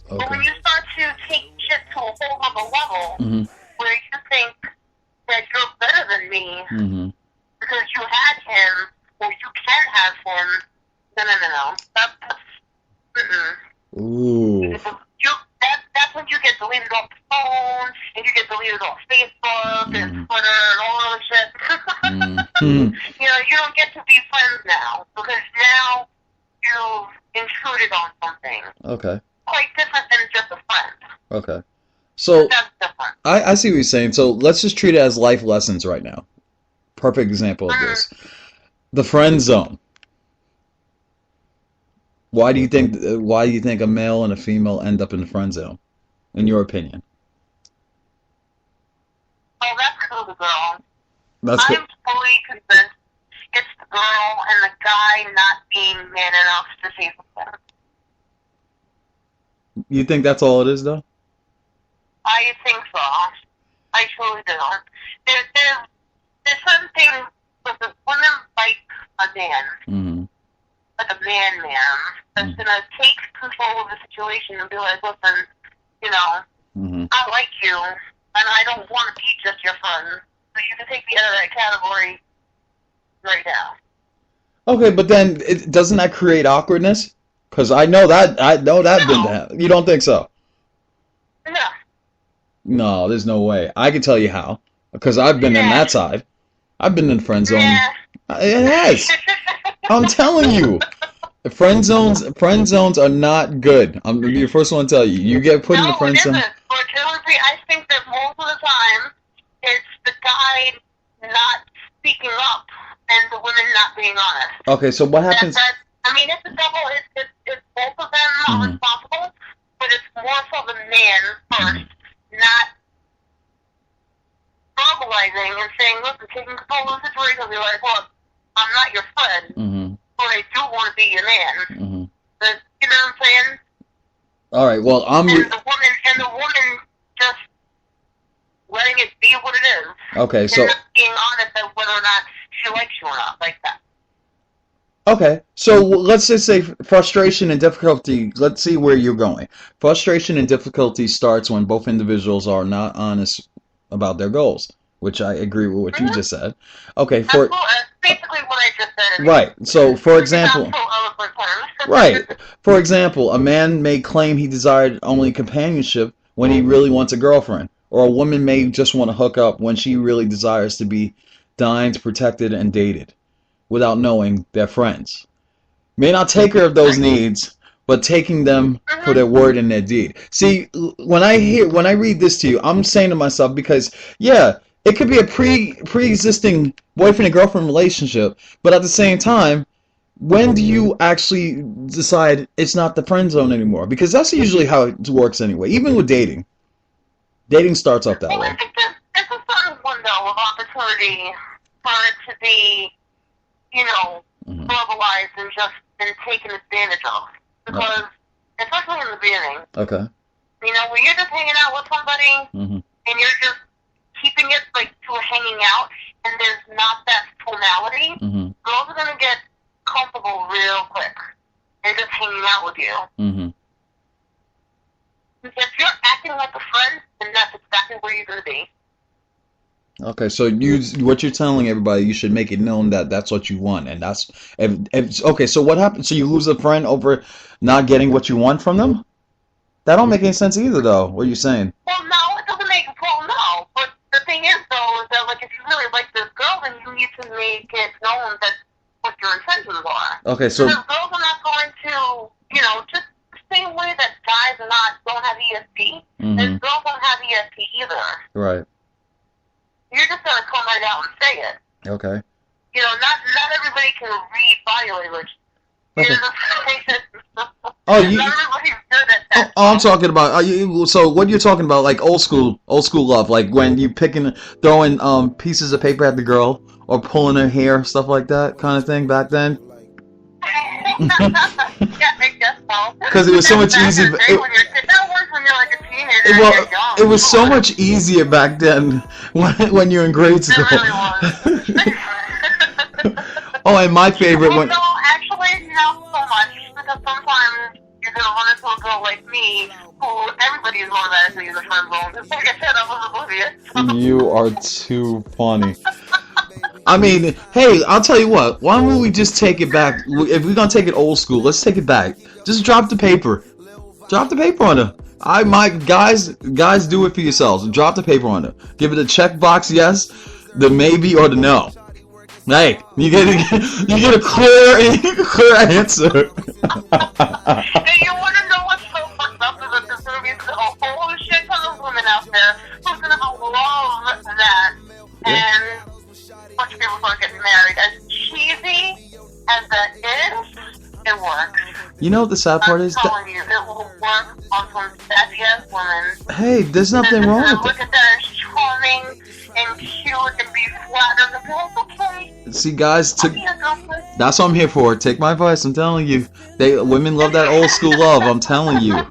But when you start to take shit to a whole other level, where you think that you're better than me because you had him, or you can have him, no. Ooh. That's when you get deleted off the phone, and you get deleted off Facebook and Twitter and all that shit. You know, you don't get to be friends now, because now you've intruded on something. Okay. Quite different than just a friend. Okay. So, that's different. I see what you're saying. So, let's just treat it as life lessons right now. Perfect example of this. The friend zone. Why do you think a male and a female end up in the friend zone, in your opinion? Oh, that's because of the girl. I'm fully convinced it's the girl and the guy not being man enough to save them. You think that's all it is, though? I think so. I truly do. There's certain things with the women like a man, like a man, that's gonna take control of the situation and be like, listen, you know, I like you, and I don't want to be just your friend, so you can take me out of that category right now. Okay, but then doesn't that create awkwardness? Because I know that didn't happen. You don't think so? No. No, there's no way. I can tell you how. Because I've been in that side. I've been in the friend zone. Yeah. It has. I'm telling you. Friend zones are not good. I'm gonna be the first one to tell you. You get put in the friend zone. I think that most of the time it's the guy not speaking up and the women not being honest. Okay, so what happens? I mean, it's a double. It's both of them are responsible, but it's more so the man first, not verbalizing and saying, "Listen, taking control of the situation." Be like, "Look, I'm not your friend, but I do want to be your man." But, you know what I'm saying? All right. Well, and the woman just letting it be what it is. Okay, so not being honest as whether or not she likes you or not, like that. Okay, so let's just say frustration and difficulty. Let's see where you're going. Frustration and difficulty starts when both individuals are not honest about their goals, which I agree with what you just said. Okay, that's basically what I just said. Right. So, for example, right. For example, a man may claim he desired only companionship when he really wants a girlfriend, or a woman may just want to hook up when she really desires to be dined, protected, and dated, without knowing they're friends. May not take care of those needs, but taking them for their word and their deed. See, when I read this to you, I'm saying to myself, because yeah, it could be a pre-existing boyfriend and girlfriend relationship, but at the same time, when do you actually decide it's not the friend zone anymore? Because that's usually how it works anyway, even with dating. Dating starts off that way. I think there's a certain window of opportunity for it to be, you know, verbalized and just been taken advantage of. Because, especially in the beginning, you know, when you're just hanging out with somebody and you're just keeping it like to a hanging out and there's not that tonality, girls are going to get comfortable real quick and just hanging out with you. If you're acting like a friend, then that's exactly where you're going to be. Okay, so what you're telling everybody, you should make it known that that's what you want, and that's okay. So what happens? So you lose a friend over not getting what you want from them? That don't make any sense either, though. What are you saying? Well, no, it doesn't make no. But the thing is, though, is that like if you really like this girl, then you need to make it known that what your intentions are. Okay, so because girls are not going to, you know, just the same way that guys don't have ESP, and girls don't have ESP either. Right. You're just gonna come right out and say it. Okay. You know, not everybody can read body language. Okay. Not everybody's good at that. I'm talking about. So what you're talking about, like old school love, like when you throwing pieces of paper at the girl or pulling her hair, stuff like that, kind of thing back then. Yeah, I guess so. Because it was so much easier. It was so much easier back then when you're in grade school. It really was. Oh, and my favorite one. No, actually, not so much, because sometimes you're gonna run into a girl like me, who everybody is automatically in the friend zone. Like I said, I was oblivious. You are too funny. I mean, hey, I'll tell you what. Why don't we just take it back? If we're gonna take it old school, let's take it back. Just drop the paper. Drop the paper on her. Guys, do it for yourselves. Drop the paper on her. Give it a checkbox, yes, the maybe or the no. Hey, you get a clear answer. And you want to know what's so fucked up is that there's going to be a whole shit ton of women out there who's going to love that. And bunch of people start getting married. As cheesy as that is, it works. You know what the sad part is? I'm telling you, it will work on some sassy ass women. Hey, there's nothing wrong with it. Look at that as charming and cute and be flattered and be like, okay. See, guys, that's what I'm here for. Take my advice. I'm telling you, women love that old school love. I'm telling you.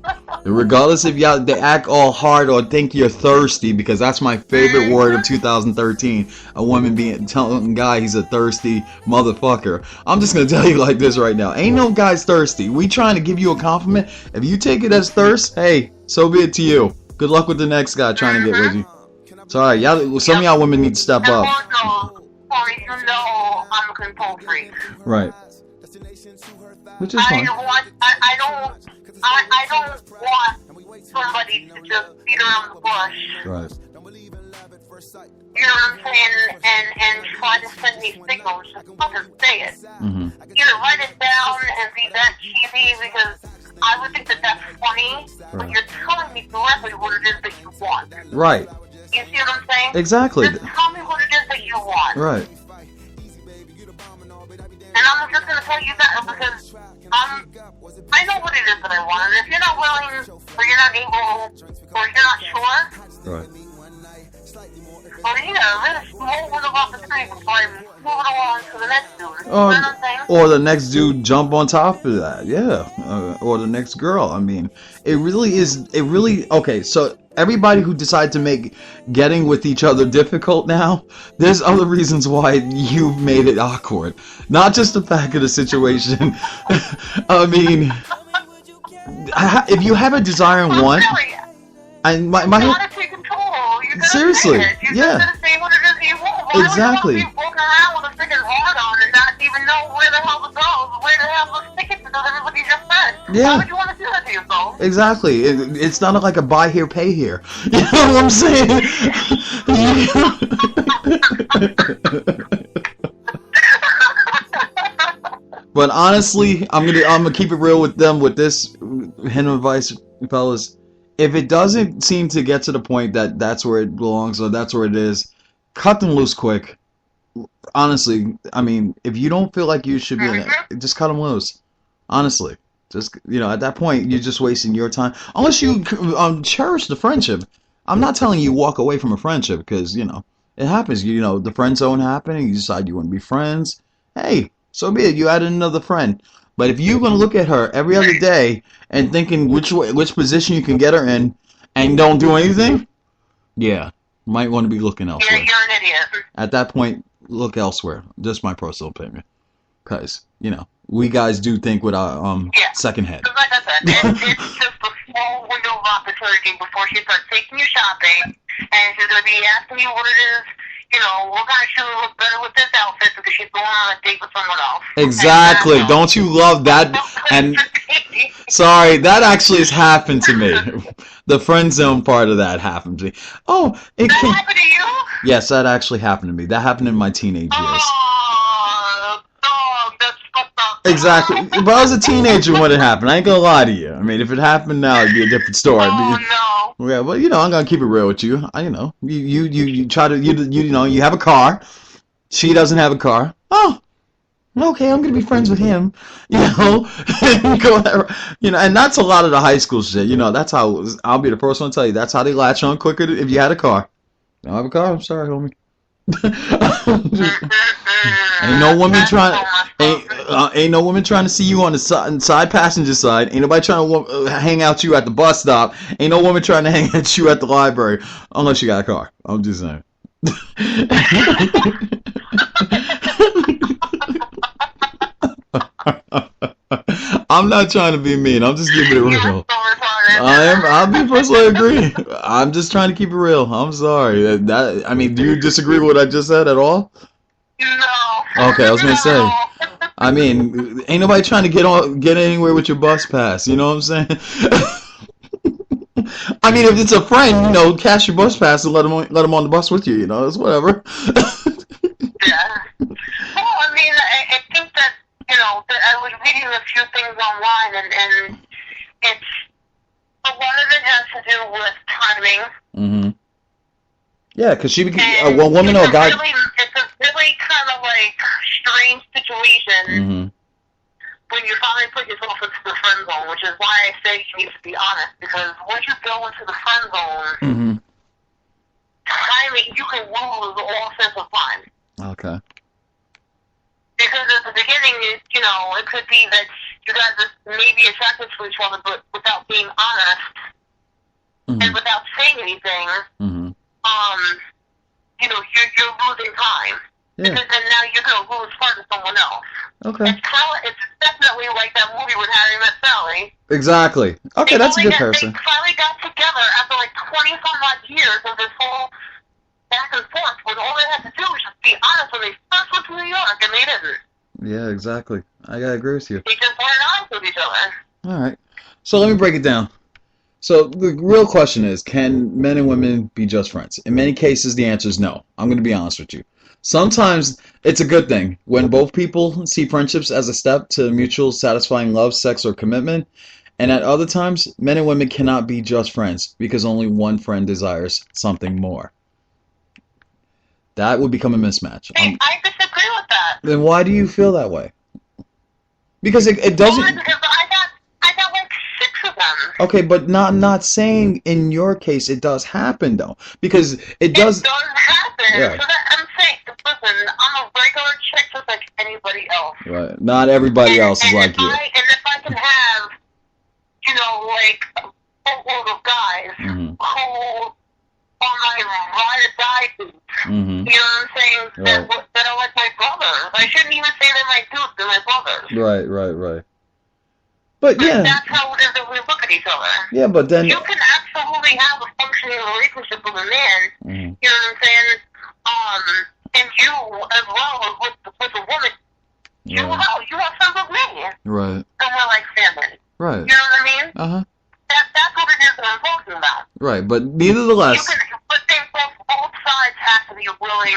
Regardless if they act all hard or think you're thirsty, because that's my favorite word of 2013. A woman telling a guy he's a thirsty motherfucker. I'm just gonna tell you like this right now. Ain't no guy's thirsty. We trying to give you a compliment. If you take it as thirst, hey, so be it to you. Good luck with the next guy trying to get with you. Sorry, some of y'all women need to step up. You know I'm a control freak. Right. Which is fine. I don't want somebody to just beat around the bush. Right. You know what I'm saying? And try to send me signals. Just fucking say it. Mm-hmm. Either write it down and be that cheesy, because I would think that that's funny, but you're telling me directly what it is that you want. Right. You see what I'm saying? Exactly. Just tell me what it is that you want. Right. And I'm just going to tell you that because I know what it is that I want. And if you're not willing, or you're not able, or you're not sure, right. Well, let us move it off the screen before I move it along to the next dude. You know what I'm saying? Or the next dude jump on top of that, yeah. Or the next girl. I mean, it really, okay, so everybody who decided to make getting with each other difficult now, there's other reasons why you've made it awkward. Not just the fact of the situation. I mean, if you have a desire in one, and my seriously, yeah. Exactly. Yeah. Why would you want to do that to yourself? Exactly. It's not like a buy here, pay here. You know what I'm saying? But honestly, I'm gonna keep it real with them with this hint of advice, fellas. If it doesn't seem to get to the point that that's where it belongs or that's where it is, cut them loose quick. Honestly, I mean, if you don't feel like you should be in it, just cut them loose. Honestly, just, at that point, you're just wasting your time. Unless you cherish the friendship. I'm not telling you walk away from a friendship because, it happens. The friend zone happened and you decide you want to be friends. Hey, so be it. You added another friend. But if you're going to look at her every other day and thinking which position you can get her in and don't do anything, yeah, might want to be looking elsewhere. Yeah, you're an idiot. At that point, look elsewhere. Just my personal opinion. Because, we guys do think with our second head. Because like I said, it's just a small window of opportunity before she starts taking you shopping and she's going to be asking you what it is. What kind of shoe look better with this outfit because she's going on a date with someone else. Exactly. Don't you love that? And sorry, that actually has happened to me. The friend zone part of that happened to me. Oh, that happened to you? Yes, that actually happened to me. That happened in my teenage years. Oh, dog, that's fucked up. Exactly. But I was a teenager when it happened. I ain't gonna lie to you. I mean, if it happened now, it'd be a different story. Oh, no. Yeah, well, I'm gonna keep it real with you. You try to, you have a car. She doesn't have a car. Oh, okay, I'm gonna be friends with him. And that's a lot of the high school shit. That's how I'll be the first one to tell you. That's how they latch on quicker if you had a car. I don't have a car. I'm sorry, homie. Ain't no woman trying to see you on the side passenger side. Ain't nobody trying to hang out you at the bus stop. Ain't no woman trying to hang at you at the library unless you got a car. I'm just saying. I'm not trying to be mean. I'm just giving it real. I'll be personally agree. I'm just trying to keep it real. I'm sorry. I mean, do you disagree with what I just said at all? No. Okay, I was gonna say. I mean, ain't nobody trying to get anywhere with your bus pass. You know what I'm saying? I mean, if it's a friend, you know, cash your bus pass and let them on the bus with you. You know, it's whatever. Yeah. Well, I mean, I think that, you know, that I was reading a few things online, and it's a lot of it has to do with timing. Mm-hmm. Yeah, because she became a woman or a guy. It's a really kind of like strange situation. Mm-hmm. When you finally put yourself into the friend zone, which is why I say you need to be honest, because once you go into the friend zone, mm-hmm. timing, you can lose all sense of time. Okay. Because at the beginning, you know, it could be that you guys are maybe attracted to each other, but without being honest, mm-hmm. and without saying anything, mm-hmm. You know, you're losing time. Yeah. Because then now you're going to lose part of someone else. Okay. It's definitely like that movie with Harry Met Sally. Exactly. Okay, that's a good person. They finally got together after like 20-some-odd years of this whole back and forth, when all they had to do was just be honest when they first went to New York, and they didn't. Yeah, exactly. I gotta agree with you. They just weren't honest with each other. All right. So let me break it down. So the real question is, can men and women be just friends? In many cases, the answer is no. I'm going to be honest with you. Sometimes it's a good thing when both people see friendships as a step to mutual satisfying love, sex, or commitment. And at other times, men and women cannot be just friends because only one friend desires something more. That would become a mismatch. Hey, I disagree with that. Then why do you feel that way? Because it doesn't... Well, because I got like 6 of them. Okay, but not saying in your case it does happen, though. Because it does... It does happen. Yeah. So that, I'm saying, listen, I'm a regular chick just like anybody else. Right. Not everybody else is like you. And if I can have, you know, like a boatload of guys mm-hmm. who on my ride or die dudes, mm-hmm. you know what I'm saying? Right. That are like my brothers. I shouldn't even say they're my dudes, they're my brothers. Right. But yeah. That's how it is that we look at each other. Yeah, but then... You can absolutely have a functioning relationship with a man, mm-hmm. you know what I'm saying? And you, as well, with a woman, you have friends with me. Right. And we're like family. Right. You know what I mean? Uh-huh. That's what it is that I'm talking about. Right, but nevertheless... But both sides have to be willing,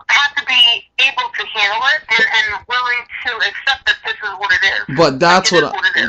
have to be able to handle it and willing to accept that this is what it is. But that's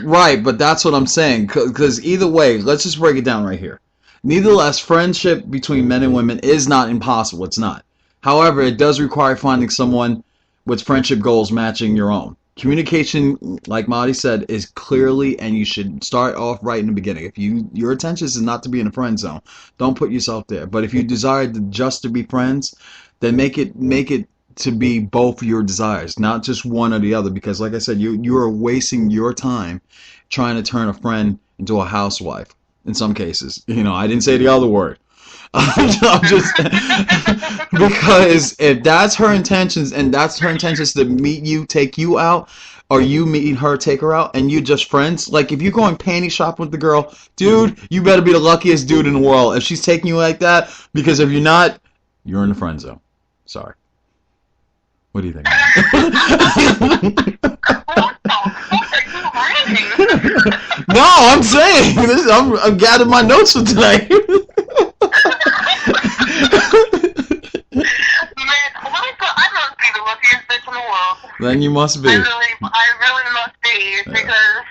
right, but that's what I'm saying, because either way, let's just break it down right here. Nevertheless, friendship between men and women is not impossible. It's not. However, it does require finding someone with friendship goals matching your own. Communication, like Marty said, is clearly, and you should start off right in the beginning. If your intention is not to be in a friend zone, don't put yourself there. But if you desire just to be friends, then make it to be both your desires, not just one or the other. Because, like I said, you are wasting your time trying to turn a friend into a housewife. In some cases, you know, I didn't say the other word. I'm just because if that's her intentions, and that's her intentions to meet you, take you out, or you meet her, take her out, and you're just friends. Like if you're going panty shopping with the girl, dude, you better be the luckiest dude in the world if she's taking you like that. Because if you're not, you're in the friend zone. Sorry. What do you think? No, I'm saying this. I'm gathering my notes for tonight. Man, I must be the luckiest bitch in the world. Then you must be. I really must be, because,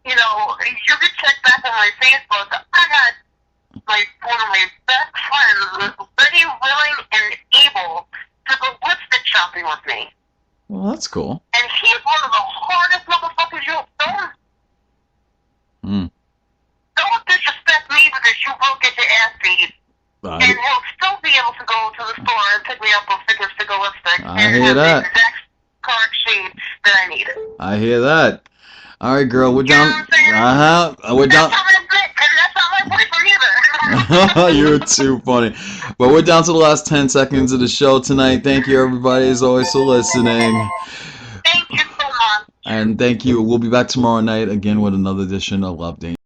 you know, you could check back on my Facebook. I got one of my best friends was ready, willing, and able to go lipstick shopping with me. Well, that's cool. And he's one of the hardest motherfuckers you'll know. Don't disrespect me, because you will get your ass beat. And he'll still be able to go to the store and pick me up a figure-sticker lipstick. I hear that. The exact correct shade that I need. I hear that. All right, girl, we're down. We're down. That's not my boyfriend either. You're too funny. But we're down to the last 10 seconds of the show tonight. Thank you, everybody, as always, for listening. Thank you so much. And thank you. We'll be back tomorrow night again with another edition of Love Dane.